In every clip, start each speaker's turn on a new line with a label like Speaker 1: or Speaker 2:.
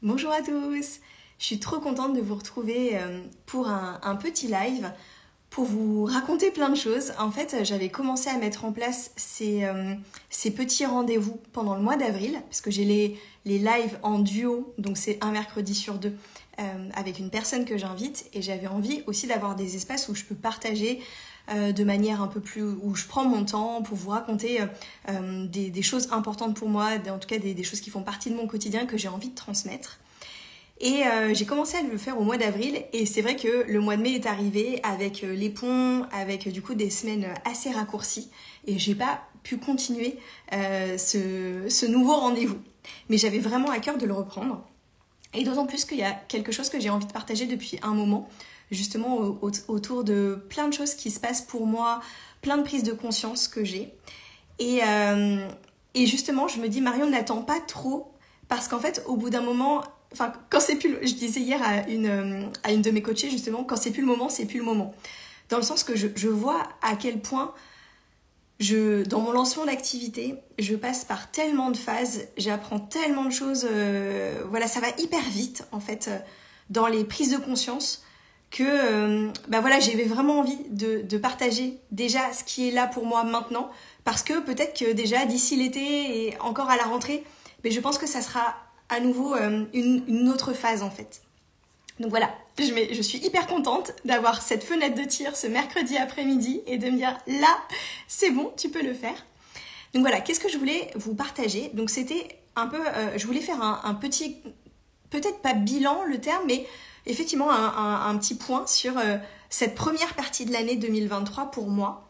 Speaker 1: Bonjour à tous, je suis trop contente de vous retrouver pour un petit live pour vous raconter plein de choses. En fait, j'avais commencé à mettre en place ces petits rendez-vous pendant le mois d'avril, parce que j'ai les lives en duo, donc c'est un mercredi sur deux, avec une personne que j'invite, et j'avais envie aussi d'avoir des espaces où je peux partager de manière un peu plus, où je prends mon temps pour vous raconter des choses importantes pour moi, en tout cas des choses qui font partie de mon quotidien que j'ai envie de transmettre. Et j'ai commencé à le faire au mois d'avril, et c'est vrai que le mois de mai est arrivé avec les ponts, avec du coup des semaines assez raccourcies, et j'ai pas pu continuer ce nouveau rendez-vous. Mais j'avais vraiment à cœur de le reprendre, et d'autant plus qu'il y a quelque chose que j'ai envie de partager depuis un moment, justement autour de plein de choses qui se passent pour moi, plein de prises de conscience que j'ai. Et justement, je me dis, Marion, n'attends pas trop, parce qu'en fait, au bout d'un moment, enfin, quand c'est plus, je disais hier à une de mes coachées, justement, quand c'est plus le moment, c'est plus le moment. Dans le sens que je vois à quel point, dans mon lancement d'activité, je passe par tellement de phases, j'apprends tellement de choses, voilà, ça va hyper vite, en fait, dans les prises de conscience, que voilà, j'avais vraiment envie de partager déjà ce qui est là pour moi maintenant, parce que peut-être que déjà d'ici l'été et encore à la rentrée, mais je pense que ça sera à nouveau une autre phase en fait. Donc voilà, je suis hyper contente d'avoir cette fenêtre de tir ce mercredi après-midi et de me dire là, c'est bon, tu peux le faire. Donc voilà, qu'est-ce que je voulais vous partager? Donc c'était un peu, je voulais faire un petit, peut-être pas bilan le terme, mais effectivement un petit point sur cette première partie de l'année 2023 pour moi,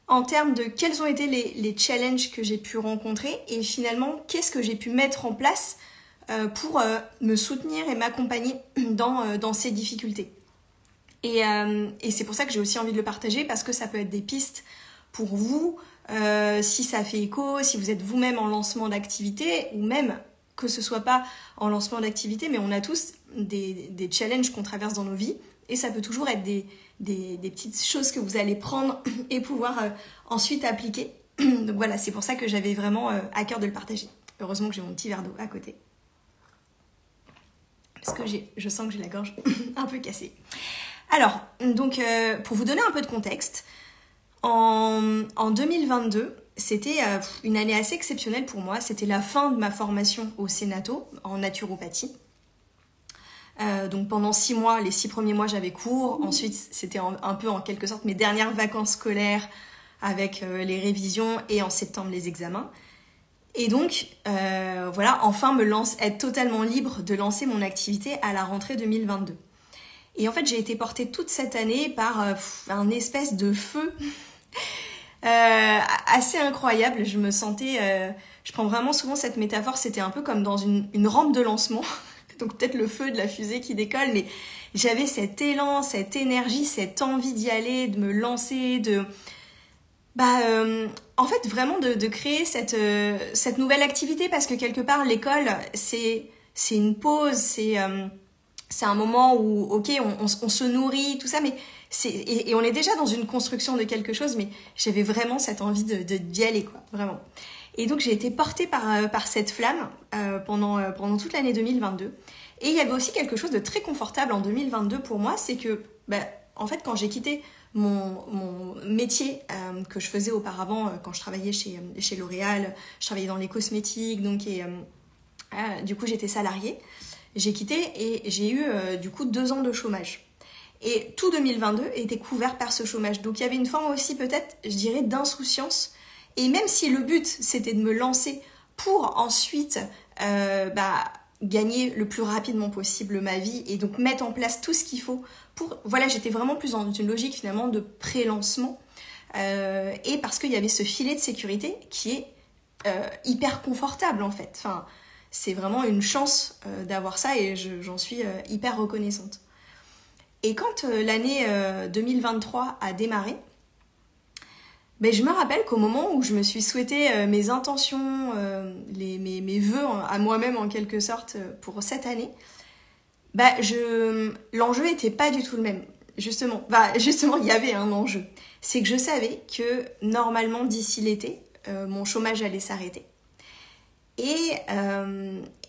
Speaker 1: en termes de quels ont été les challenges que j'ai pu rencontrer et finalement qu'est-ce que j'ai pu mettre en place pour me soutenir et m'accompagner dans ces difficultés. Et c'est pour ça que j'ai aussi envie de le partager, parce que ça peut être des pistes pour vous, si ça fait écho, si vous êtes vous-même en lancement d'activité, ou même que ce soit pas en lancement d'activité, mais on a tous des challenges qu'on traverse dans nos vies, et ça peut toujours être des petites choses que vous allez prendre et pouvoir ensuite appliquer. Donc voilà, c'est pour ça que j'avais vraiment à cœur de le partager. Heureusement que j'ai mon petit verre d'eau à côté, parce que je sens que j'ai la gorge un peu cassée. Alors, donc pour vous donner un peu de contexte, en 2022, c'était une année assez exceptionnelle pour moi. C'était la fin de ma formation au Sénato en naturopathie. Donc pendant 6 mois, les 6 premiers mois, j'avais cours. Ensuite, c'était un peu en quelque sorte mes dernières vacances scolaires avec les révisions et en septembre les examens. Et donc, voilà, enfin être totalement libre de lancer mon activité à la rentrée 2022. Et en fait, j'ai été portée toute cette année par un espèce de feu assez incroyable. Je me sentais, je prends vraiment souvent cette métaphore, c'était un peu comme dans une rampe de lancement. Donc peut-être le feu de la fusée qui décolle, mais j'avais cet élan, cette énergie, cette envie d'y aller, de me lancer, en fait vraiment de créer cette nouvelle activité, parce que quelque part l'école c'est une pause, c'est un moment où ok on se nourrit, tout ça, mais et on est déjà dans une construction de quelque chose, mais j'avais vraiment cette envie d'y aller, quoi, vraiment. Et donc j'ai été portée par cette flamme pendant toute l'année 2022. Et il y avait aussi quelque chose de très confortable en 2022 pour moi, c'est que en fait quand j'ai quitté mon métier que je faisais auparavant, quand je travaillais chez L'Oréal, je travaillais dans les cosmétiques, donc du coup j'étais salariée. J'ai quitté et j'ai eu du coup 2 ans de chômage. Et tout 2022 était couvert par ce chômage. Donc il y avait une forme aussi peut-être, je dirais, d'insouciance. Et même si le but c'était de me lancer pour ensuite gagner le plus rapidement possible ma vie et donc mettre en place tout ce qu'il faut pour... Voilà, j'étais vraiment plus dans une logique finalement de pré-lancement. Et parce qu'il y avait ce filet de sécurité qui est hyper confortable en fait. Enfin, c'est vraiment une chance d'avoir ça et j'en suis hyper reconnaissante. Et quand l'année 2023 a démarré, je me rappelle qu'au moment où je me suis souhaité mes intentions, mes vœux à moi-même en quelque sorte pour cette année, l'enjeu était pas du tout le même. Justement, il y avait un enjeu. C'est que je savais que normalement d'ici l'été, mon chômage allait s'arrêter. et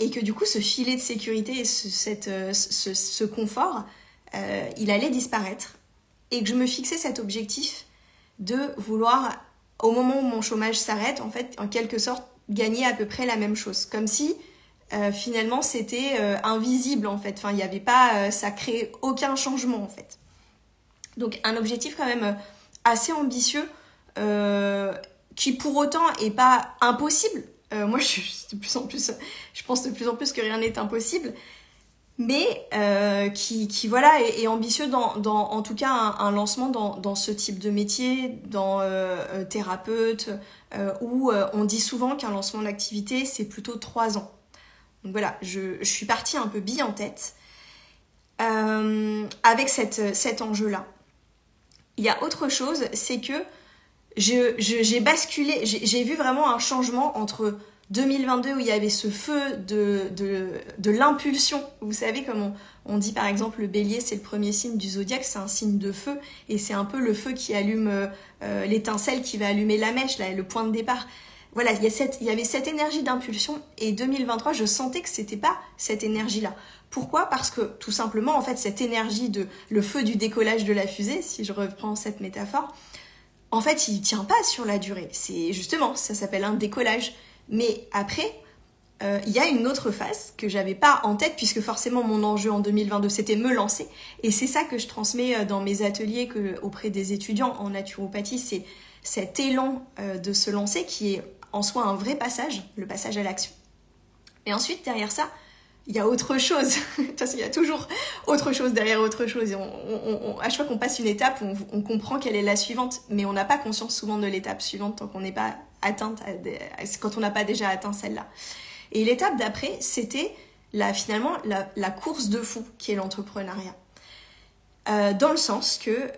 Speaker 1: que du coup ce filet de sécurité et ce confort, il allait disparaître, et que je me fixais cet objectif de vouloir, au moment où mon chômage s'arrête, en fait, en quelque sorte, gagner à peu près la même chose, comme si finalement c'était invisible en fait, enfin il n'y avait pas, ça créait aucun changement en fait. Donc un objectif quand même assez ambitieux, qui pour autant est pas impossible. Moi je pense de plus en plus que rien n'est impossible, mais qui voilà est ambitieux dans en tout cas un lancement dans ce type de métier, dans thérapeute, où on dit souvent qu'un lancement d'activité c'est plutôt 3 ans. Donc voilà, je suis partie un peu bille en tête avec cet enjeu-là. Il y a autre chose, c'est que j'ai basculé, j'ai vu vraiment un changement entre 2022 où il y avait ce feu de l'impulsion. Vous savez, comme on dit par exemple, le bélier c'est le premier signe du zodiaque, c'est un signe de feu, et c'est un peu le feu qui allume l'étincelle qui va allumer la mèche, là, le point de départ. Voilà, il y avait cette énergie d'impulsion, et 2023, je sentais que c'était pas cette énergie-là. Pourquoi ? Parce que, tout simplement, en fait, cette énergie le feu du décollage de la fusée, si je reprends cette métaphore, en fait, il tient pas sur la durée. C'est justement, ça s'appelle un décollage. Mais après, il y a une autre phase que j'avais pas en tête, puisque forcément, mon enjeu en 2022, c'était me lancer. Et c'est ça que je transmets dans mes ateliers auprès des étudiants en naturopathie, c'est cet élan de se lancer qui est en soi un vrai passage, le passage à l'action. Et ensuite, derrière ça, il y a autre chose. De toute façon, il y a toujours autre chose derrière autre chose. Et à chaque fois qu'on passe une étape, on comprend quelle est la suivante, mais on n'a pas conscience souvent de l'étape suivante tant qu'on n'est pas atteinte, quand on n'a pas déjà atteint celle-là. Et l'étape d'après, c'était finalement la course de fond qui est l'entrepreneuriat. Dans le sens que,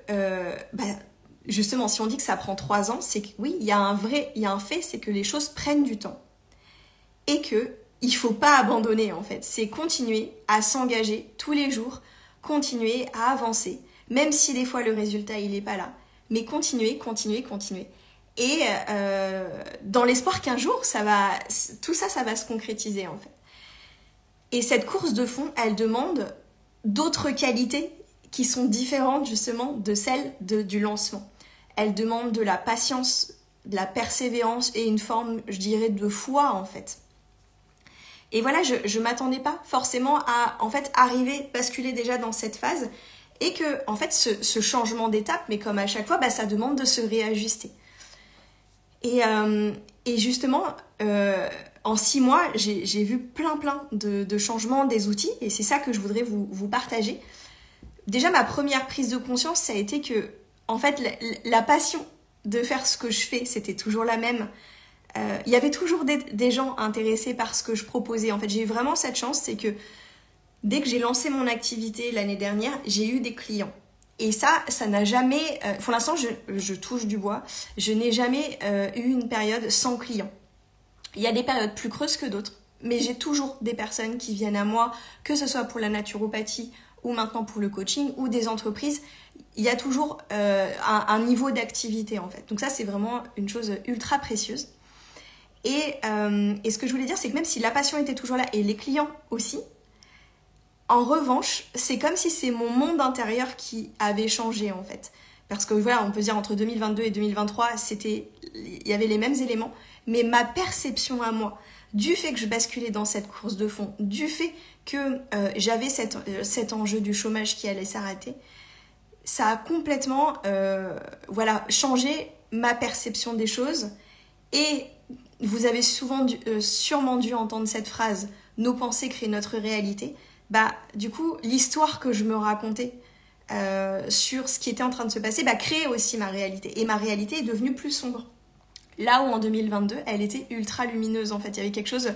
Speaker 1: justement, si on dit que ça prend 3 ans, c'est que oui, il y a un fait, c'est que les choses prennent du temps. Et que il faut pas abandonner en fait. C'est continuer à s'engager tous les jours, continuer à avancer, même si des fois le résultat il est pas là. Mais continuer. Et dans l'espoir qu'un jour, tout ça va se concrétiser en fait. Et cette course de fond, elle demande d'autres qualités qui sont différentes justement de celles du lancement. Elle demande de la patience, de la persévérance et une forme, je dirais, de foi en fait. Et voilà, je m'attendais pas forcément à en fait basculer déjà dans cette phase, et que en fait ce changement d'étape, mais comme à chaque fois, ça demande de se réajuster. Et justement, en 6 mois, j'ai vu plein de changements des outils, et c'est ça que je voudrais vous partager. Déjà, ma première prise de conscience, ça a été que en fait la passion de faire ce que je fais, c'était toujours la même. Il y avait toujours des gens intéressés par ce que je proposais. En fait, j'ai eu vraiment cette chance, c'est que dès que j'ai lancé mon activité l'année dernière, j'ai eu des clients. Et ça n'a jamais... pour l'instant, je touche du bois, je n'ai jamais eu une période sans clients. Il y a des périodes plus creuses que d'autres, mais j'ai toujours des personnes qui viennent à moi, que ce soit pour la naturopathie ou maintenant pour le coaching, ou des entreprises. Il y a toujours un niveau d'activité en fait. Donc ça, c'est vraiment une chose ultra précieuse. Et ce que je voulais dire, c'est que même si la passion était toujours là, et les clients aussi, en revanche, c'est comme si c'est mon monde intérieur qui avait changé en fait. Parce que voilà, on peut dire entre 2022 et 2023, il y avait les mêmes éléments, mais ma perception à moi, du fait que je basculais dans cette course de fond, du fait que j'avais cet enjeu du chômage qui allait s'arrêter, ça a complètement changé ma perception des choses. Et vous avez sûrement dû entendre cette phrase « Nos pensées créent notre réalité ». Du coup, l'histoire que je me racontais sur ce qui était en train de se passer créait aussi ma réalité. Et ma réalité est devenue plus sombre. Là où en 2022, elle était ultra lumineuse en fait. Il y avait quelque chose,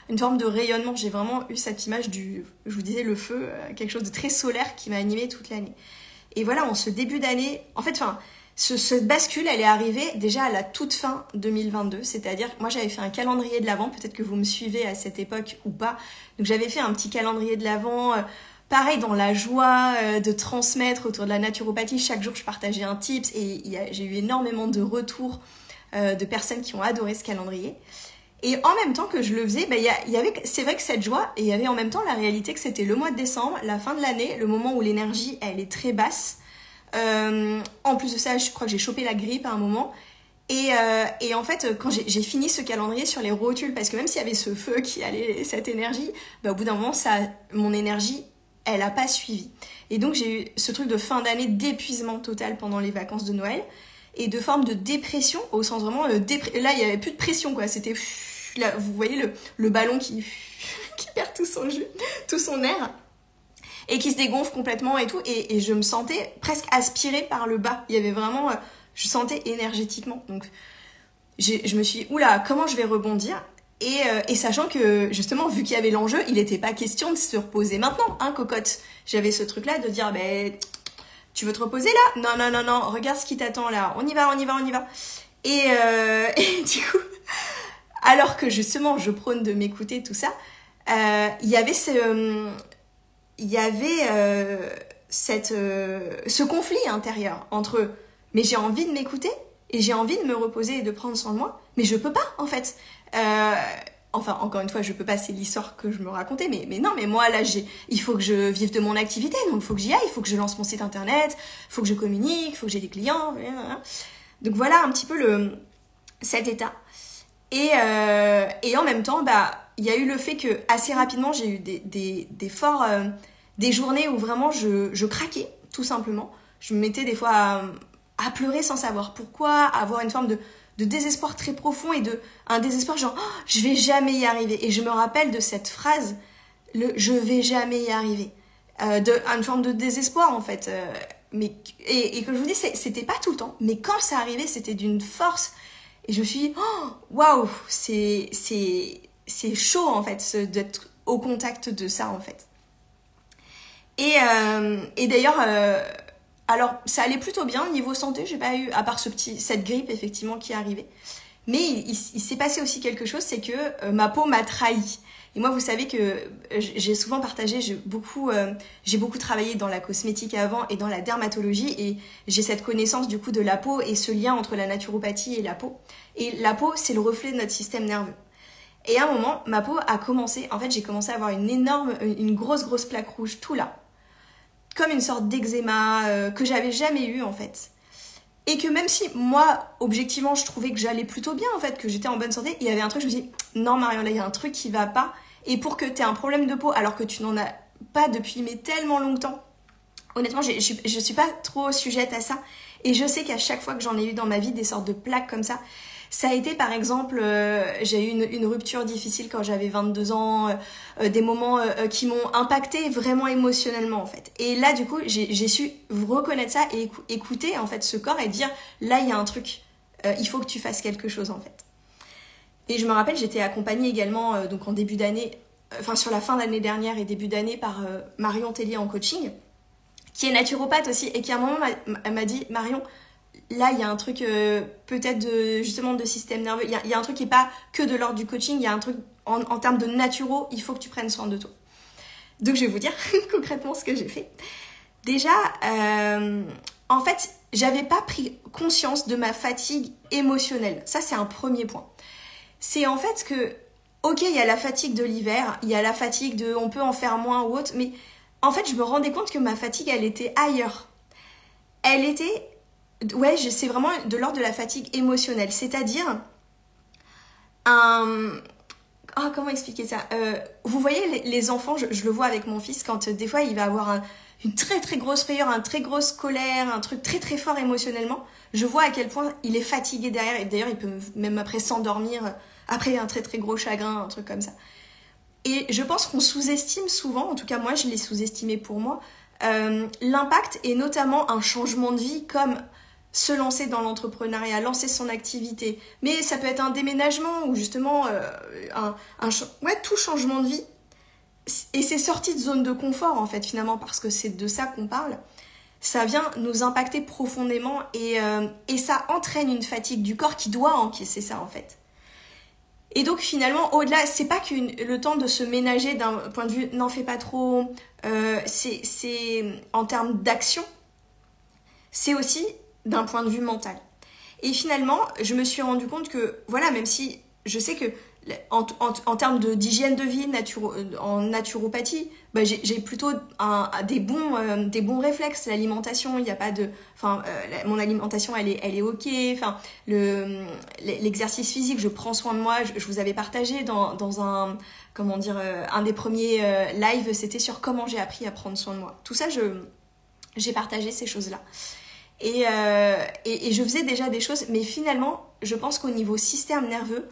Speaker 1: une forme de rayonnement. J'ai vraiment eu cette image je vous disais, le feu, quelque chose de très solaire qui m'a animée toute l'année. Et voilà, en ce début d'année, en fait, cette bascule, elle est arrivée déjà à la toute fin 2022, c'est-à-dire, moi j'avais fait un calendrier de l'Avent, peut-être que vous me suivez à cette époque ou pas, donc j'avais fait un petit calendrier de l'Avent, pareil dans la joie de transmettre autour de la naturopathie, chaque jour je partageais un tips, et j'ai eu énormément de retours de personnes qui ont adoré ce calendrier. Et en même temps que je le faisais, y avait, c'est vrai que cette joie, et il y avait en même temps la réalité que c'était le mois de décembre, la fin de l'année, le moment où l'énergie, elle est très basse. En plus de ça, je crois que j'ai chopé la grippe à un moment. Et en fait, quand j'ai fini ce calendrier sur les rotules, parce que même s'il y avait ce feu qui allait, cette énergie, au bout d'un moment, mon énergie, elle a pas suivi. Et donc, j'ai eu ce truc de fin d'année d'épuisement total pendant les vacances de Noël et de forme de dépression, au sens vraiment, là, il y avait plus de pression, quoi. C'était, là, vous voyez le ballon qui perd tout son jus, tout son air. Et qui se dégonfle complètement et tout. Et je me sentais presque aspirée par le bas. Il y avait vraiment... je sentais énergétiquement. Donc, je me suis dit, oula, comment je vais rebondir ? Et sachant que, justement, vu qu'il y avait l'enjeu, il n'était pas question de se reposer maintenant, hein, cocotte. J'avais ce truc-là de dire, tu veux te reposer là ? Non, regarde ce qui t'attend là. On y va. Et du coup, alors que justement, je prône de m'écouter, tout ça, il y avait ce conflit intérieur entre mais j'ai envie de m'écouter et j'ai envie de me reposer et de prendre soin de moi, mais je peux pas en fait. Enfin, encore une fois, je peux pas, c'est l'histoire que je me racontais, mais non, mais moi là, il faut que je vive de mon activité, donc il faut que j'y aille, il faut que je lance mon site internet, il faut que je communique, il faut que j'ai des clients. Donc voilà un petit peu cet état. Et en même temps, il y a eu le fait que assez rapidement, j'ai eu des journées où vraiment je craquais, tout simplement. Je me mettais des fois à pleurer sans savoir pourquoi, à avoir une forme de désespoir très profond et un désespoir genre je vais jamais y arriver. Et je me rappelle de cette phrase, je vais jamais y arriver, une forme de désespoir en fait. Et comme je vous dis, c'était pas tout le temps, mais quand ça arrivait, c'était d'une force. Et je me suis dit, waouh, c'est chaud en fait d'être au contact de ça en fait. Et d'ailleurs, alors ça allait plutôt bien niveau santé, j'ai pas eu, à part cette grippe effectivement qui est arrivée. Mais il s'est passé aussi quelque chose, c'est que ma peau m'a trahi. Et moi, vous savez que j'ai souvent partagé, j'ai beaucoup travaillé dans la cosmétique avant et dans la dermatologie, et j'ai cette connaissance du coup de la peau et ce lien entre la naturopathie et la peau. Et la peau, c'est le reflet de notre système nerveux. Et à un moment, ma peau a commencé, en fait, j'ai commencé à avoir une grosse plaque rouge tout là, comme une sorte d'eczéma que j'avais jamais eu en fait. Et que même si moi, objectivement, je trouvais que j'allais plutôt bien en fait, que j'étais en bonne santé, il y avait un truc, je me suis dit, non Marion, là il y a un truc qui va pas. Et pour que tu aies un problème de peau alors que tu n'en as pas depuis mais tellement longtemps, honnêtement, je suis pas trop sujette à ça. Et je sais qu'à chaque fois que j'en ai eu dans ma vie des sortes de plaques comme ça a été par exemple, j'ai eu une rupture difficile quand j'avais 22 ans, des moments qui m'ont impacté vraiment émotionnellement en fait. Et là du coup, j'ai su reconnaître ça et écouter en fait ce corps et dire là il y a un truc, il faut que tu fasses quelque chose en fait. Et je me rappelle, j'étais accompagnée également donc en début d'année, sur la fin d'année dernière et début d'année par Marion Tellier en coaching, qui est naturopathe aussi et qui à un moment m'a dit Marion, là, il y a un truc peut-être justement de système nerveux. Il y a un truc qui n'est pas que de l'ordre du coaching. Il y a un truc en termes de naturo. Il faut que tu prennes soin de toi. Donc, je vais vous dire concrètement ce que j'ai fait. Déjà, en fait, j'avais pas pris conscience de ma fatigue émotionnelle. Ça, c'est un premier point. C'est en fait que, ok, il y a la fatigue de l'hiver. Il y a la fatigue de on peut en faire moins ou autre. Mais en fait, je me rendais compte que ma fatigue, elle était ailleurs. Elle était... Ouais, c'est vraiment de l'ordre de la fatigue émotionnelle. C'est-à-dire comment expliquer ça, vous voyez les enfants, je le vois avec mon fils, quand des fois il va avoir une très très grosse frayeur, une très grosse colère, un truc très très fort émotionnellement. Je vois à quel point il est fatigué derrière. Et d'ailleurs, il peut même après s'endormir, après un très très gros chagrin, un truc comme ça. Et je pense qu'on sous-estime souvent, en tout cas moi je l'ai sous-estimé pour moi, l'impact et notamment un changement de vie comme se lancer dans l'entrepreneuriat, lancer son activité. Mais ça peut être un déménagement ou justement tout changement de vie. Et c'est sorti de zone de confort en fait finalement, parce que c'est de ça qu'on parle. Ça vient nous impacter profondément et ça entraîne une fatigue du corps qui doit encaisser ça en fait. Et donc finalement, au-delà, c'est pas que le temps de se ménager d'un point de vue n'en fais pas trop, c'est en termes d'action, c'est aussi d'un point de vue mental. Et finalement, je me suis rendu compte que, voilà, même si je sais que en termes d'hygiène de vie en naturopathie, bah, j'ai plutôt des bons réflexes. L'alimentation, il n'y a pas de... Enfin, mon alimentation, elle est ok. Enfin, l'exercice physique, je prends soin de moi. Je vous avais partagé dans un... Comment dire, un des premiers lives, c'était sur comment j'ai appris à prendre soin de moi. Tout ça, j'ai partagé ces choses-là. Et je faisais déjà des choses, mais finalement, je pense qu'au niveau système nerveux,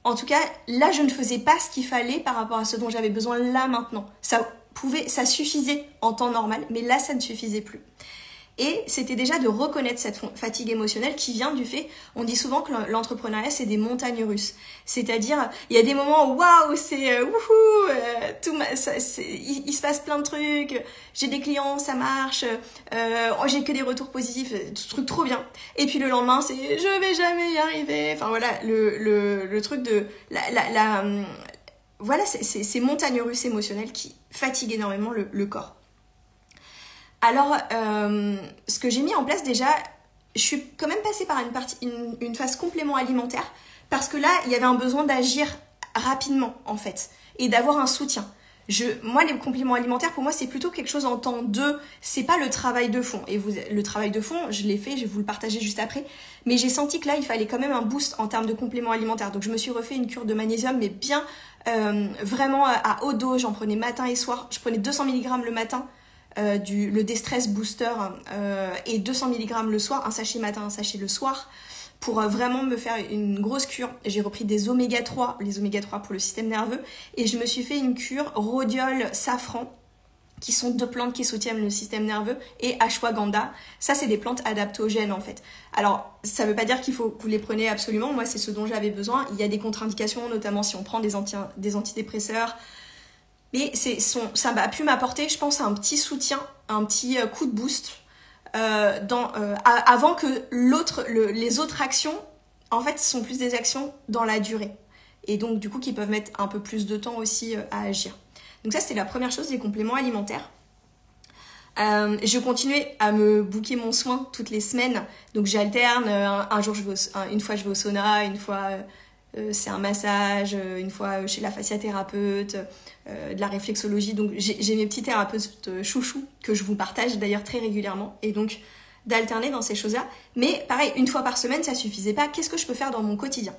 Speaker 1: en tout cas, là, je ne faisais pas ce qu'il fallait par rapport à ce dont j'avais besoin là, maintenant. Ça suffisait en temps normal, mais là, ça ne suffisait plus. Et c'était déjà de reconnaître cette fatigue émotionnelle qui vient du fait, on dit souvent que l'entrepreneuriat, c'est des montagnes russes. C'est-à-dire, il y a des moments où, waouh, c'est wouhou, il se passe plein de trucs, j'ai des clients, ça marche, j'ai que des retours positifs, truc trop bien. Et puis le lendemain, c'est je vais jamais y arriver. Enfin voilà, le truc de voilà, ces montagnes russes émotionnelles qui fatiguent énormément le corps. Alors, ce que j'ai mis en place déjà, je suis quand même passée par une phase complément alimentaire parce que là, il y avait un besoin d'agir rapidement en fait et d'avoir un soutien. Moi, les compléments alimentaires, pour moi, c'est plutôt quelque chose en temps de... C'est pas le travail de fond. Et le travail de fond, je l'ai fait, je vais vous le partager juste après. Mais j'ai senti que là, il fallait quand même un boost en termes de compléments alimentaires. Donc, je me suis refait une cure de magnésium, mais bien vraiment à haute dose. J'en prenais matin et soir. Je prenais 200 mg le matin. Le Destress Booster et 200 mg le soir, un sachet matin, un sachet le soir, pour vraiment me faire une grosse cure. J'ai repris des oméga 3, les oméga 3 pour le système nerveux, et je me suis fait une cure rhodiole safran, qui sont 2 plantes qui soutiennent le système nerveux, et ashwagandha. Ça, c'est des plantes adaptogènes en fait. Alors, ça ne veut pas dire qu'il faut que vous les preniez absolument. Moi, c'est ce dont j'avais besoin. Il y a des contre-indications, notamment si on prend des antidépresseurs. Mais ça m'a pu m'apporter, je pense, un petit soutien, un petit coup de boost avant que les autres actions, en fait, sont plus des actions dans la durée. Et donc, du coup, qui peuvent mettre un peu plus de temps aussi à agir. Donc ça, c'était la première chose, les compléments alimentaires. Je continuais à me booker mon soin toutes les semaines. Donc, j'alterne. Une fois, je vais au sauna, une fois... c'est un massage, une fois chez la fasciathérapeute, de la réflexologie. Donc j'ai mes petits thérapeutes chouchous que je vous partage d'ailleurs très régulièrement. Et donc d'alterner dans ces choses-là. Mais pareil, une fois par semaine, ça suffisait pas. Qu'est-ce que je peux faire dans mon quotidien ?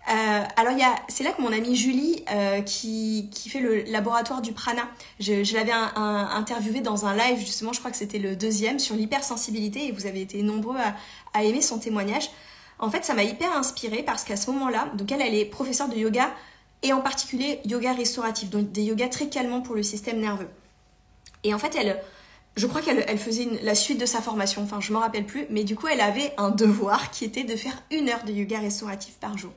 Speaker 1: Alors c'est là que mon amie Julie qui fait le laboratoire du prana, je l'avais interviewée dans un live justement, je crois que c'était le 2e, sur l'hypersensibilité, et vous avez été nombreux à aimer son témoignage. En fait, ça m'a hyper inspirée parce qu'à ce moment-là, donc elle est professeure de yoga et en particulier yoga restauratif, donc des yogas très calmants pour le système nerveux. Et en fait, je crois qu'elle faisait la suite de sa formation, enfin je ne me rappelle plus, mais du coup elle avait un devoir qui était de faire 1 heure de yoga restauratif par jour.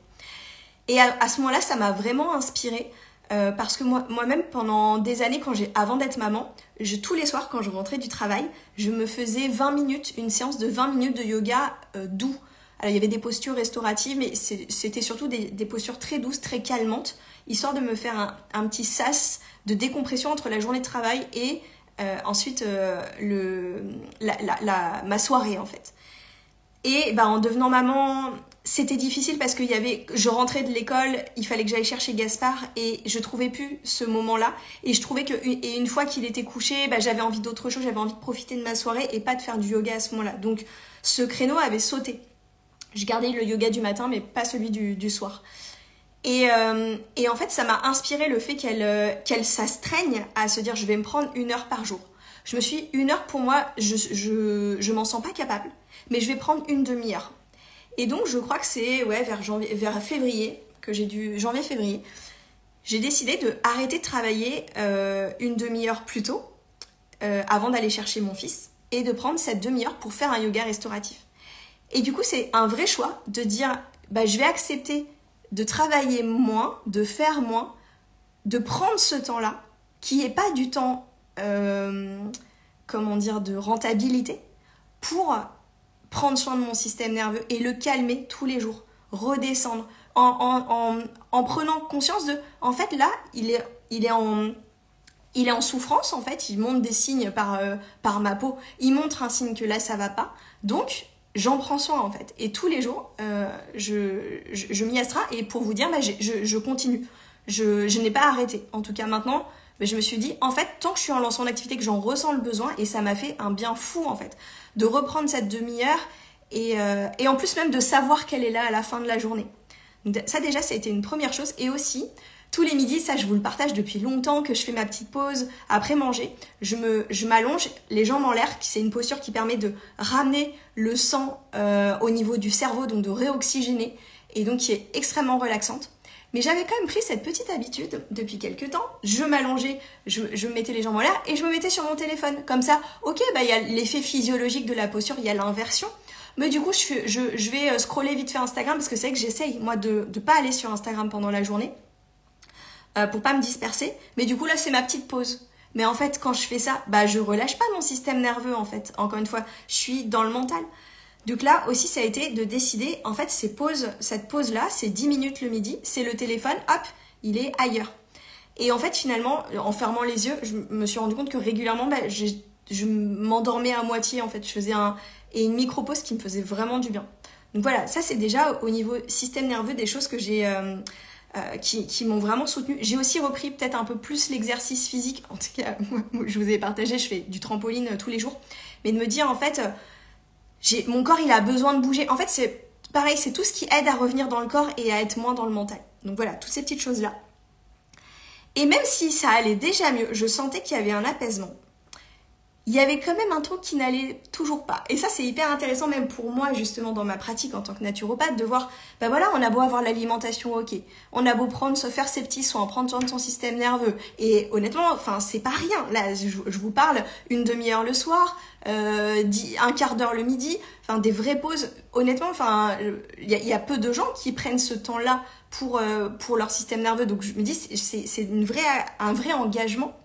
Speaker 1: Et à ce moment-là, ça m'a vraiment inspirée parce que moi-même, pendant des années, avant d'être maman, tous les soirs quand je rentrais du travail, je me faisais 20 minutes, une séance de 20 minutes de yoga doux. Alors, il y avait des postures restauratives, mais c'était surtout des postures très douces, très calmantes, histoire de me faire un petit sas de décompression entre la journée de travail et ensuite ma soirée, en fait. Et en devenant maman, c'était difficile parce que je rentrais de l'école, il fallait que j'aille chercher Gaspard et je trouvais plus ce moment-là. Et je trouvais une fois qu'il était couché, j'avais envie d'autre chose, j'avais envie de profiter de ma soirée et pas de faire du yoga à ce moment-là. Donc, ce créneau avait sauté. Je gardais le yoga du matin, mais pas celui du soir. Et en fait, ça m'a inspiré le fait qu'elle s'astreigne à se dire je vais me prendre 1 heure par jour. Je me suis 1 heure pour moi, je m'en sens pas capable, mais je vais prendre une demi-heure. Et donc, je crois que c'est vers février, janvier-février, j'ai décidé de arrêter de travailler une demi-heure plus tôt, avant d'aller chercher mon fils, et de prendre cette demi-heure pour faire un yoga restauratif. Et du coup, c'est un vrai choix de dire, je vais accepter de travailler moins, de faire moins, de prendre ce temps-là, qui n'est pas du temps, de rentabilité, pour prendre soin de mon système nerveux et le calmer tous les jours, redescendre, en prenant conscience de, en fait, là, il est en souffrance, en fait, il montre des signes par ma peau, il montre un signe que là, ça va pas, donc, j'en prends soin en fait. Et tous les jours, je m'y astreins. Et pour vous dire, je continue. Je n'ai pas arrêté. En tout cas maintenant, je me suis dit, en fait, tant que je suis en lancement d'activité, que j'en ressens le besoin, et ça m'a fait un bien fou en fait, de reprendre cette demi-heure et en plus même de savoir qu'elle est là à la fin de la journée. Donc ça déjà, ça a été une première chose. Et aussi, tous les midis, ça je vous le partage depuis longtemps, que je fais ma petite pause après manger, je m'allonge, les jambes en l'air, c'est une posture qui permet de ramener le sang au niveau du cerveau, donc de réoxygéner, et donc qui est extrêmement relaxante. Mais j'avais quand même pris cette petite habitude depuis quelques temps. Je m'allongeais, je me mettais les jambes en l'air et je me mettais sur mon téléphone. Comme ça, ok, il y a l'effet physiologique de la posture, il y a l'inversion. Mais du coup, je vais scroller vite fait Instagram parce que c'est vrai que j'essaye, moi, de pas aller sur Instagram pendant la journée pour pas me disperser. Mais du coup, là, c'est ma petite pause. Mais en fait, quand je fais ça, je relâche pas mon système nerveux, en fait. Encore une fois, je suis dans le mental. Donc là aussi, ça a été de décider, en fait, cette pause-là, c'est 10 minutes le midi, c'est le téléphone, hop, il est ailleurs. Et en fait, finalement, en fermant les yeux, je me suis rendu compte que régulièrement, je m'endormais à moitié, en fait. Je faisais une micro-pause qui me faisait vraiment du bien. Donc voilà, ça c'est déjà au niveau système nerveux des choses que j'ai... qui m'ont vraiment soutenue. J'ai aussi repris peut-être un peu plus l'exercice physique. En tout cas, moi, je vous ai partagé, je fais du trampoline tous les jours. Mais de me dire, en fait... mon corps, il a besoin de bouger. En fait, c'est pareil, c'est tout ce qui aide à revenir dans le corps et à être moins dans le mental. Donc voilà, toutes ces petites choses-là. Et même si ça allait déjà mieux, je sentais qu'il y avait un apaisement. Il y avait quand même un truc qui n'allait toujours pas. Et ça, c'est hyper intéressant même pour moi, justement, dans ma pratique en tant que naturopathe, de voir, voilà, on a beau avoir l'alimentation ok, on a beau se faire ses petits soins, prendre soin de son système nerveux. Et honnêtement, c'est pas rien. Là, je vous parle une demi-heure le soir, un quart d'heure le midi, des vraies pauses. Honnêtement, il y a peu de gens qui prennent ce temps-là pour leur système nerveux. Donc je me dis, c'est un vrai engagement.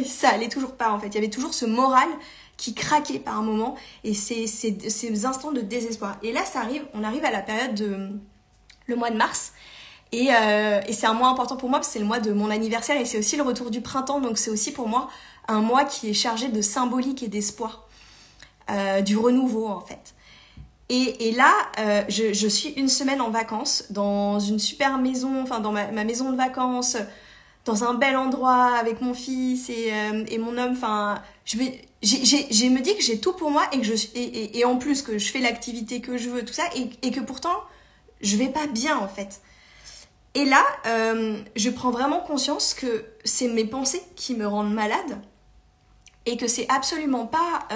Speaker 1: Ça allait toujours pas en fait. Il y avait toujours ce moral qui craquait par un moment et ces instants de désespoir. Et là, on arrive à la période le mois de mars. Et c'est un mois important pour moi parce que c'est le mois de mon anniversaire et c'est aussi le retour du printemps. Donc c'est aussi pour moi un mois qui est chargé de symbolique et d'espoir, du renouveau en fait. Et là, je suis une semaine en vacances dans une super maison, dans ma maison de vacances, dans un bel endroit avec mon fils et mon homme. Je me dis que j'ai tout pour moi et en plus que je fais l'activité que je veux, tout ça, et que pourtant je vais pas bien en fait. Et là, je prends vraiment conscience que c'est mes pensées qui me rendent malade et que c'est absolument pas...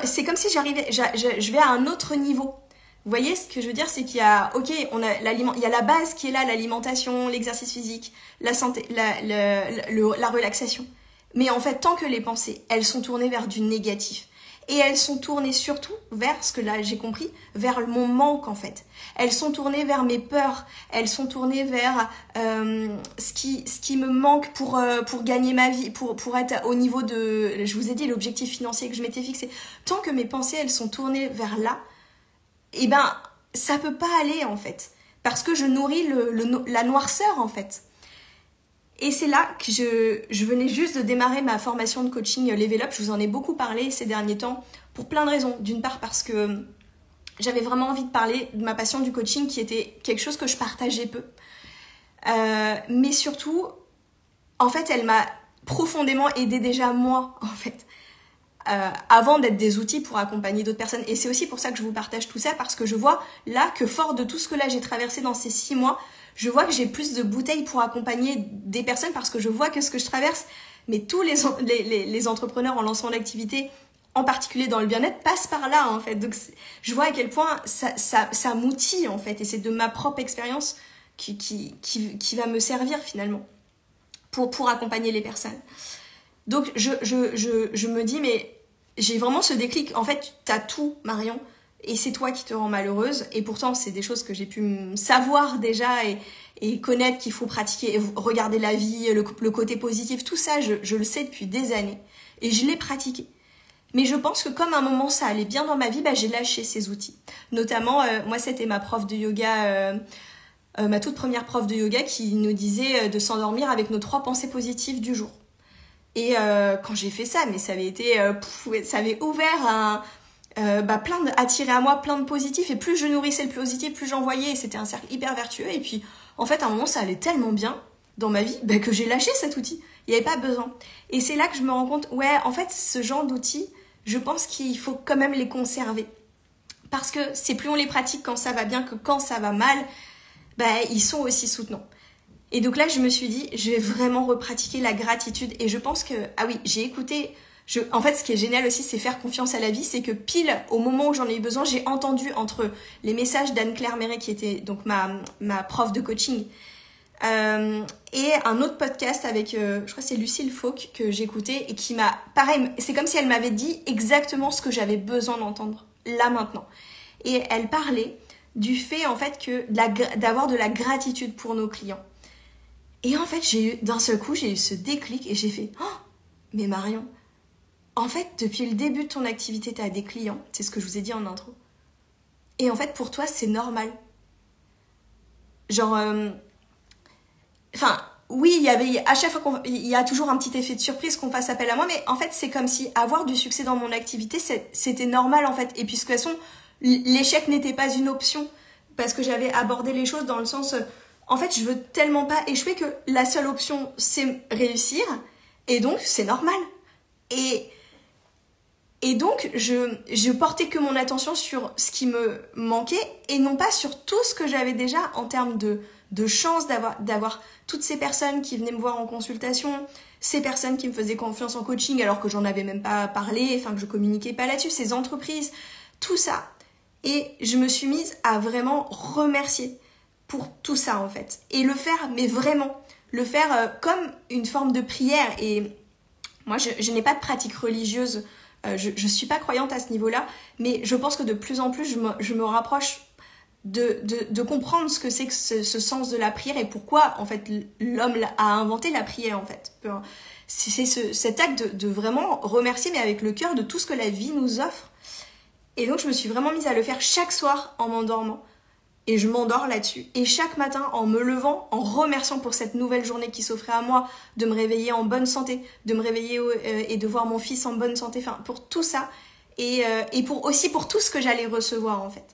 Speaker 1: c'est comme si je vais à un autre niveau. Vous voyez ce que je veux dire, c'est qu'il y a, il y a la base qui est là, l'alimentation, l'exercice physique, la santé, la relaxation. Mais en fait, tant que les pensées, elles sont tournées vers du négatif. Et elles sont tournées surtout vers, ce que là j'ai compris, vers mon manque en fait. Elles sont tournées vers mes peurs, elles sont tournées vers ce qui me manque pour gagner ma vie, pour être au niveau de, je vous ai dit, l'objectif financier que je m'étais fixé. Tant que mes pensées, elles sont tournées vers là, ça peut pas aller en fait. Parce que je nourris la noirceur en fait. Et c'est là que je venais juste de démarrer ma formation de coaching Level Up. Je vous en ai beaucoup parlé ces derniers temps pour plein de raisons. D'une part parce que j'avais vraiment envie de parler de ma passion du coaching qui était quelque chose que je partageais peu. Mais surtout, en fait, elle m'a profondément aidée déjà moi, en fait. Avant d'être des outils pour accompagner d'autres personnes. Et c'est aussi pour ça que je vous partage tout ça, parce que je vois là que fort de tout ce que là j'ai traversé dans ces 6 mois, je vois que j'ai plus de bouteilles pour accompagner des personnes parce que je vois que ce que je traverse, mais tous les entrepreneurs en lancement d'activité, en particulier dans le bien-être, passent par là en fait. Donc je vois à quel point ça m'outille en fait, et c'est de ma propre expérience qui va me servir finalement pour accompagner les personnes. Donc je me dis, mais j'ai vraiment ce déclic. En fait, t'as tout, Marion, et c'est toi qui te rends malheureuse. Et pourtant, c'est des choses que j'ai pu savoir déjà et connaître qu'il faut pratiquer, et regarder la vie, le côté positif, tout ça, je le sais depuis des années. Et je l'ai pratiqué. Mais je pense que comme à un moment ça allait bien dans ma vie, j'ai lâché ces outils. Notamment, moi, c'était ma prof de yoga, ma toute première prof de yoga qui nous disait de s'endormir avec nos 3 pensées positives du jour. Et quand j'ai fait ça, mais ça avait été, ça avait ouvert attiré à moi plein de positifs. Et plus je nourrissais le positif, plus j'envoyais. Et c'était un cercle hyper vertueux. Et puis, en fait, à un moment, ça allait tellement bien dans ma vie que j'ai lâché cet outil. Il n'y avait pas besoin. Et c'est là que je me rends compte, ouais, en fait, ce genre d'outils, je pense qu'il faut quand même les conserver. Parce que c'est plus on les pratique quand ça va bien que quand ça va mal, ils sont aussi soutenants. Et donc là, je me suis dit, je vais vraiment repratiquer la gratitude. Et je pense que, ah oui, j'ai écouté. En fait, ce qui est génial aussi, c'est faire confiance à la vie. C'est que pile au moment où j'en ai eu besoin, j'ai entendu entre les messages d'Anne-Claire Méret, qui était donc ma prof de coaching, et un autre podcast avec, je crois que c'est Lucille Fauque que j'écoutais et qui m'a, pareil, c'est comme si elle m'avait dit exactement ce que j'avais besoin d'entendre là maintenant. Et elle parlait du fait en fait que d'avoir de la gratitude pour nos clients. Et en fait, d'un seul coup, j'ai eu ce déclic et j'ai fait « Oh, mais Marion, en fait, depuis le début de ton activité, tu as des clients. » C'est ce que je vous ai dit en intro. Et en fait, pour toi, c'est normal. Genre, oui, à chaque fois il y a toujours un petit effet de surprise qu'on fasse appel à moi, mais en fait, c'est comme si avoir du succès dans mon activité, c'était normal en fait. Et puis, de toute façon, l'échec n'était pas une option parce que j'avais abordé les choses dans le sens... En fait, je veux tellement pas échouer que la seule option, c'est réussir. Et donc, c'est normal. Et donc, je portais que mon attention sur ce qui me manquait et non pas sur tout ce que j'avais déjà en termes de chance d'avoir toutes ces personnes qui venaient me voir en consultation, ces personnes qui me faisaient confiance en coaching alors que j'en avais même pas parlé, que je communiquais pas là-dessus, ces entreprises, tout ça. Et je me suis mise à vraiment remercier pour tout ça en fait. Et le faire, mais vraiment, le faire comme une forme de prière. Et moi, je n'ai pas de pratique religieuse, je suis pas croyante à ce niveau-là, mais je pense que de plus en plus, je me rapproche de comprendre ce que c'est que ce sens de la prière et pourquoi en fait l'homme a inventé la prière en fait. C'est cet acte de vraiment remercier, mais avec le cœur, de tout ce que la vie nous offre. Et donc, je me suis vraiment mise à le faire chaque soir en m'endormant. Et je m'endors là-dessus. Et chaque matin, en me levant, en remerciant pour cette nouvelle journée qui s'offrait à moi, de me réveiller en bonne santé, de me réveiller et de voir mon fils en bonne santé, pour tout ça. Et aussi pour tout ce que j'allais recevoir, en fait.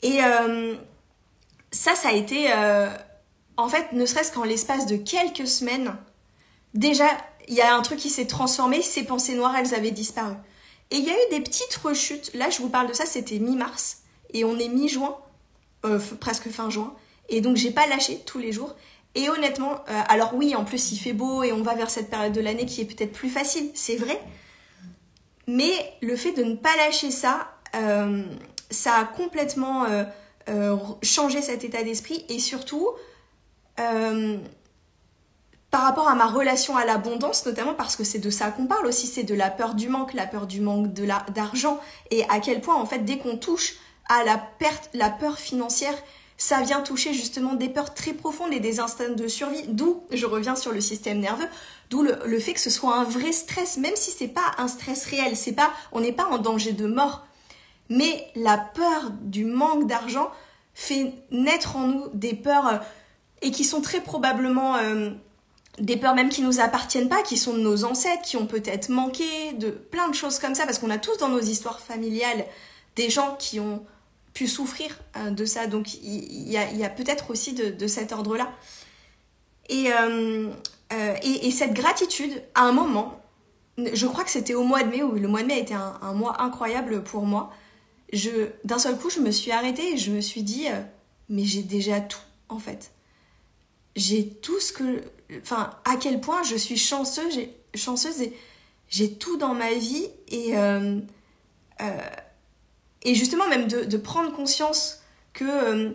Speaker 1: Et ça a été... en fait, ne serait-ce qu'en l'espace de quelques semaines, déjà, il y a un truc qui s'est transformé, ces pensées noires, elles avaient disparu. Et il y a eu des petites rechutes. Là, je vous parle de ça, c'était mi-mars. Et on est mi-juin. Presque fin juin, et donc j'ai pas lâché tous les jours. Et honnêtement, alors oui, en plus il fait beau et on va vers cette période de l'année qui est peut-être plus facile, c'est vrai, mais le fait de ne pas lâcher ça, ça a complètement changé cet état d'esprit. Et surtout par rapport à ma relation à l'abondance, notamment parce que c'est de ça qu'on parle aussi, c'est de la peur du manque d'argent, et à quel point en fait dès qu'on touche à la peur financière, ça vient toucher justement des peurs très profondes et des instincts de survie, d'où je reviens sur le système nerveux, d'où le fait que ce soit un vrai stress, même si c'est pas un stress réel, on n'est pas en danger de mort, mais la peur du manque d'argent fait naître en nous des peurs et qui sont très probablement des peurs même qui nous appartiennent pas, qui sont de nos ancêtres, qui ont peut-être manqué, de plein de choses comme ça, parce qu'on a tous dans nos histoires familiales des gens qui ont pu souffrir de ça, donc il y a peut-être aussi de cet ordre-là. Et cette gratitude, à un moment, je crois que c'était au mois de mai, où le mois de mai a été un mois incroyable pour moi, d'un seul coup, je me suis arrêtée et je me suis dit, mais j'ai déjà tout, en fait. J'ai tout ce que... à quel point je suis chanceuse et j'ai tout dans ma vie, et justement, même de prendre conscience que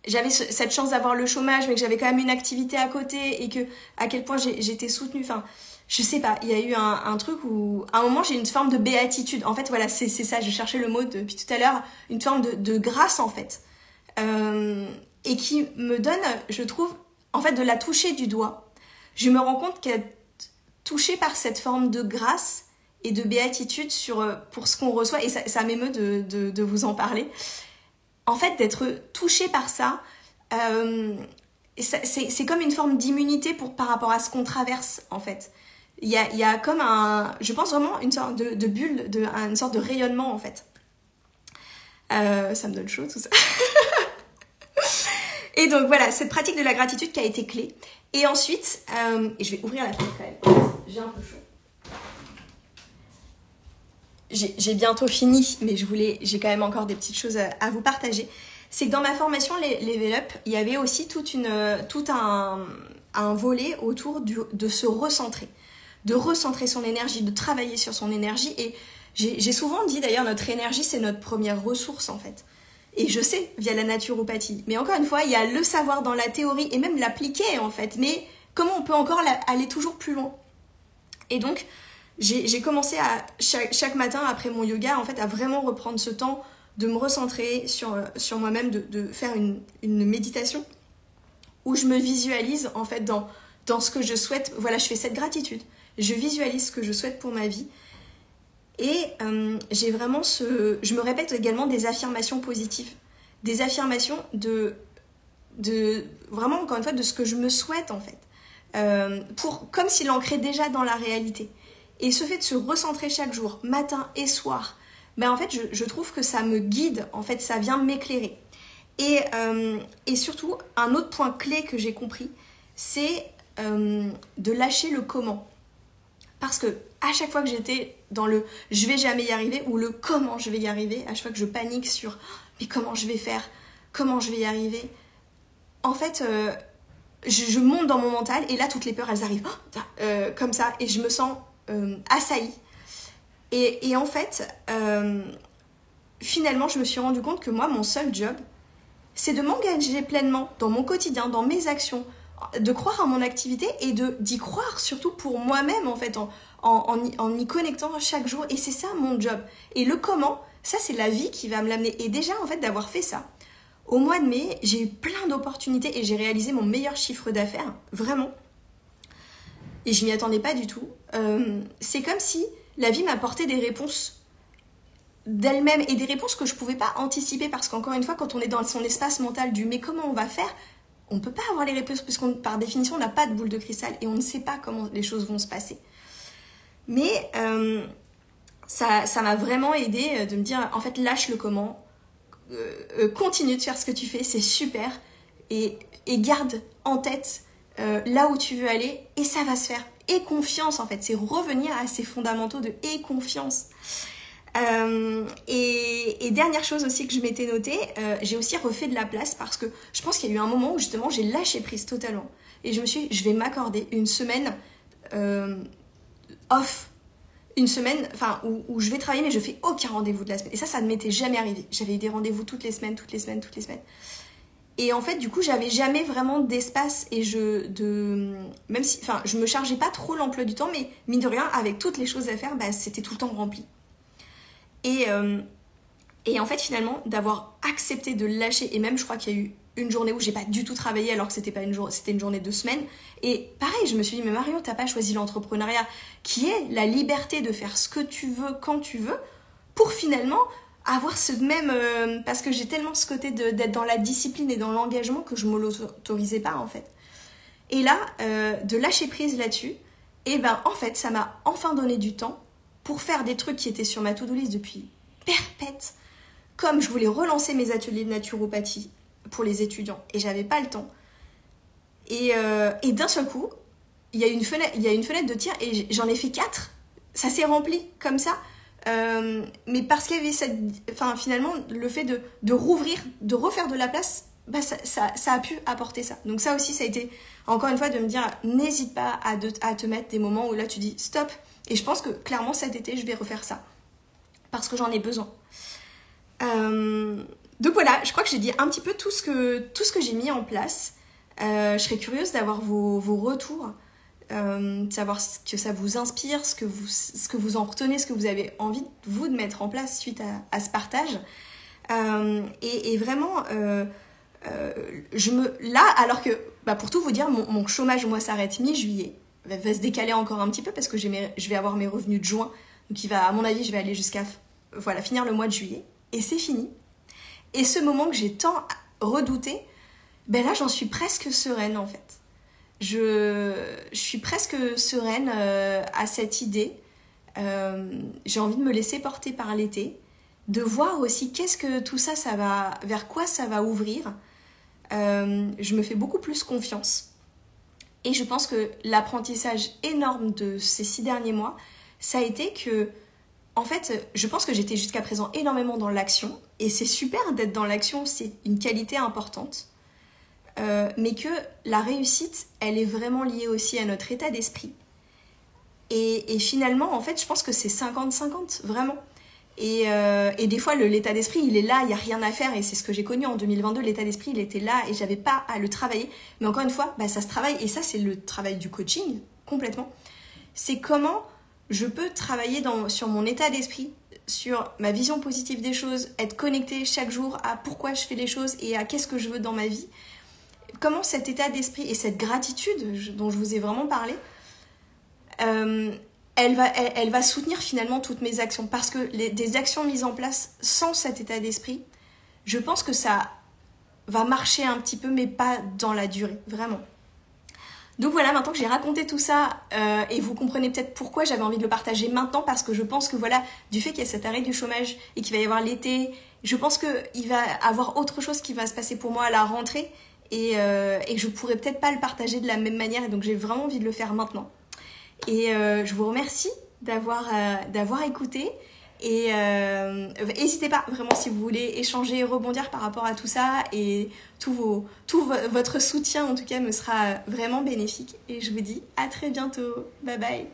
Speaker 1: j'avais cette chance d'avoir le chômage, mais que j'avais quand même une activité à côté, et que à quel point j'étais soutenue. Je sais pas, il y a eu un truc où, à un moment, j'ai une forme de béatitude. En fait, voilà, c'est ça, je cherchais le mot depuis tout à l'heure, une forme de grâce, en fait. Et qui me donne, je trouve, en fait, de la toucher du doigt. Je me rends compte qu'être touchée par cette forme de grâce et de béatitude pour ce qu'on reçoit, et ça m'émeut de vous en parler. En fait, d'être touché par ça, c'est comme une forme d'immunité par rapport à ce qu'on traverse, en fait. Il y a comme je pense vraiment une sorte de bulle, une sorte de rayonnement en fait. Ça me donne chaud tout ça. Et donc voilà, cette pratique de la gratitude qui a été clé. Et ensuite, et je vais ouvrir la fenêtre quand même, j'ai un peu chaud. J'ai bientôt fini, mais j'ai quand même encore des petites choses à vous partager. C'est que dans ma formation Level Up, il y avait aussi tout un volet autour de se recentrer. De recentrer son énergie, de travailler sur son énergie. Et j'ai souvent dit d'ailleurs, notre énergie, c'est notre première ressource en fait. Et je sais, via la naturopathie. Mais encore une fois, il y a le savoir dans la théorie et même l'appliquer en fait. Mais comment on peut encore aller toujours plus loin? Et donc, j'ai commencé à chaque matin après mon yoga en fait à vraiment reprendre ce temps de me recentrer sur moi-même, de faire une méditation où je me visualise en fait dans ce que je souhaite. Voilà, je fais cette gratitude. Je visualise ce que je souhaite pour ma vie. Et j'ai vraiment je me répète également des affirmations positives. Des affirmations de vraiment, encore une fois, de ce que je me souhaite en fait. Comme s'il ancrait déjà dans la réalité. Et ce fait de se recentrer chaque jour, matin et soir, ben en fait, je trouve que ça me guide, en fait, ça vient m'éclairer. Et surtout, un autre point clé que j'ai compris, c'est de lâcher le comment. Parce que à chaque fois que j'étais dans le « je vais jamais y arriver » ou le « comment je vais y arriver », à chaque fois que je panique sur « mais comment je vais faire ? Comment je vais y arriver ?» En fait, je monte dans mon mental et là, toutes les peurs, elles arrivent comme ça et je me sens assaillie. Et en fait, finalement, je me suis rendu compte que moi, mon seul job, c'est de m'engager pleinement dans mon quotidien, dans mes actions, de croire à mon activité et d'y croire surtout pour moi-même, en fait, en y connectant chaque jour. Et c'est ça, mon job. Et le comment, ça, c'est la vie qui va me l'amener. Et déjà, en fait, d'avoir fait ça, au mois de mai, j'ai eu plein d'opportunités et j'ai réalisé mon meilleur chiffre d'affaires, vraiment. Et je m'y attendais pas du tout. C'est comme si la vie m'apportait des réponses d'elle-même et des réponses que je pouvais pas anticiper parce qu'encore une fois, quand on est dans son espace mental du « mais comment on va faire ?» on peut pas avoir les réponses puisqu'on, par définition, on n'a pas de boule de cristal et on ne sait pas comment les choses vont se passer. Mais ça m'a vraiment aidé de me dire, en fait, lâche le comment, continue de faire ce que tu fais, c'est super, et garde en tête là où tu veux aller, et ça va se faire. Et confiance, en fait, c'est revenir à ces fondamentaux de « et confiance ». Et dernière chose aussi que je m'étais notée, j'ai aussi refait de la place parce que je pense qu'il y a eu un moment où justement j'ai lâché prise totalement. Et je me suis dit, je vais m'accorder une semaine off. Une semaine où je vais travailler mais je fais aucun rendez-vous de la semaine. Et ça ne m'était jamais arrivé. J'avais eu des rendez-vous toutes les semaines. Et en fait, du coup, j'avais jamais vraiment d'espace et même si, je me chargeais pas trop l'emploi du temps, mais mine de rien, avec toutes les choses à faire, bah, c'était tout le temps rempli. Et en fait, finalement, d'avoir accepté de lâcher, et même je crois qu'il y a eu une journée où j'ai pas du tout travaillé alors que c'était une journée de semaine. Et pareil, je me suis dit, mais Marion, t'as pas choisi l'entrepreneuriat, qui est la liberté de faire ce que tu veux, quand tu veux, pour finalement avoir ce même... parce que j'ai tellement ce côté d'être dans la discipline et dans l'engagement que je me l'autorisais pas, en fait. Et là, de lâcher prise là-dessus, et ben en fait, ça m'a enfin donné du temps pour faire des trucs qui étaient sur ma to-do list depuis perpète, comme je voulais relancer mes ateliers de naturopathie pour les étudiants, et j'avais pas le temps. Et d'un seul coup, il y a une fenêtre de tir, et j'en ai fait 4. Ça s'est rempli comme ça. Mais parce qu'il y avait finalement, le fait de rouvrir, de refaire de la place, bah ça a pu apporter ça. Donc ça aussi, ça a été, encore une fois, de me dire, n'hésite pas à te mettre des moments où là, tu dis stop. Et je pense que clairement cet été, je vais refaire ça. Parce que j'en ai besoin. Donc voilà, je crois que j'ai dit un petit peu tout ce que j'ai mis en place. Je serais curieuse d'avoir vos retours. De savoir ce que ça vous inspire, ce que vous en retenez, ce que vous avez envie, vous, de mettre en place suite à ce partage. Et vraiment, là, alors que, pour tout vous dire, mon chômage, moi, s'arrête mi-juillet. Va se décaler encore un petit peu parce que je vais avoir mes revenus de juin. Donc à mon avis, je vais aller jusqu'à finir le mois de juillet. Et c'est fini. Et ce moment que j'ai tant redouté, là, j'en suis presque sereine, en fait. Je je suis presque sereine à cette idée. J'ai envie de me laisser porter par l'été, de voir aussi qu'est-ce que tout ça, vers quoi ça va ouvrir. Je me fais beaucoup plus confiance. Et je pense que l'apprentissage énorme de ces 6 derniers mois, ça a été que, en fait, je pense que j'étais jusqu'à présent énormément dans l'action. Et c'est super d'être dans l'action, c'est une qualité importante. Mais que la réussite, elle est vraiment liée aussi à notre état d'esprit. Et finalement, en fait, je pense que c'est 50-50, vraiment. Et des fois, l'état d'esprit, il est là, il n'y a rien à faire. Et c'est ce que j'ai connu en 2022, l'état d'esprit, il était là et j'avais pas à le travailler. Mais encore une fois, ça se travaille. Et ça, c'est le travail du coaching, complètement. C'est comment je peux travailler sur mon état d'esprit, sur ma vision positive des choses, être connectée chaque jour à pourquoi je fais les choses et à qu'est-ce que je veux dans ma vie. Comment cet état d'esprit et cette gratitude dont je vous ai vraiment parlé, elle va soutenir finalement toutes mes actions. Parce que des actions mises en place sans cet état d'esprit, je pense que ça va marcher un petit peu, mais pas dans la durée, vraiment. Donc voilà, maintenant que j'ai raconté tout ça, et vous comprenez peut-être pourquoi j'avais envie de le partager maintenant, parce que je pense que voilà, du fait qu'il y a cet arrêt du chômage et qu'il va y avoir l'été, je pense qu'il va y avoir autre chose qui va se passer pour moi à la rentrée, et je pourrais peut-être pas le partager de la même manière, et donc j'ai vraiment envie de le faire maintenant. Et je vous remercie d'avoir écouté. Et n'hésitez pas vraiment si vous voulez échanger et rebondir par rapport à tout ça. Et tout votre soutien en tout cas me sera vraiment bénéfique. Et je vous dis à très bientôt. Bye bye.